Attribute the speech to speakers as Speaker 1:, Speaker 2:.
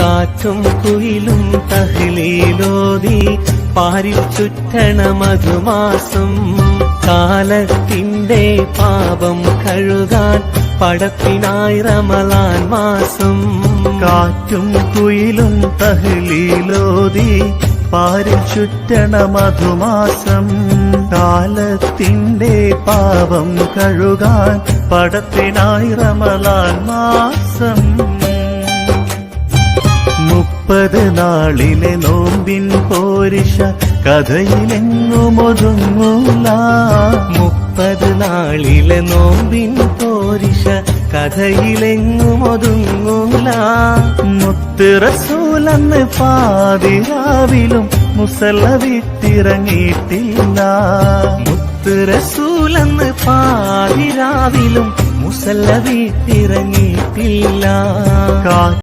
Speaker 1: കാറ്റും കുയിലും തഹ്ലീലോതി പാരിൽ ചുറ്റണ മധുമാസം കാലത്തിന്റെ പാപം കഴുകാൻ പടപ്പിനായി റമളാൻ മാസം
Speaker 2: കാറ്റും കുയിലും തഹ്ലീലോതി പാരിൽ ചുറ്റണ മധുമാസം കാലത്തിന്റെ പാപം കഴുകാൻ പടത്തിനായി റമളാൻ മാസം 30 നാളിലെ നോമ്പിൻ പോരിഷ കഥയിലെങ്ങുമൊതുങ്ങൂല
Speaker 1: 30 നാളിലെ നോമ്പിൻ പോരിഷ കഥയിലെങ്ങുമൊതുങ്ങൂല
Speaker 2: മുത്ത് റസൂലന്ന് പാതിരാവിലും മുസല്ല വിട്ടിറങ്ങിയിട്ടില്ല
Speaker 1: മുത്ത് റസൂലന്ന് പാതിരാവിലും മുസല്ല വിട്ടിറങ്ങിയിട്ടില്ല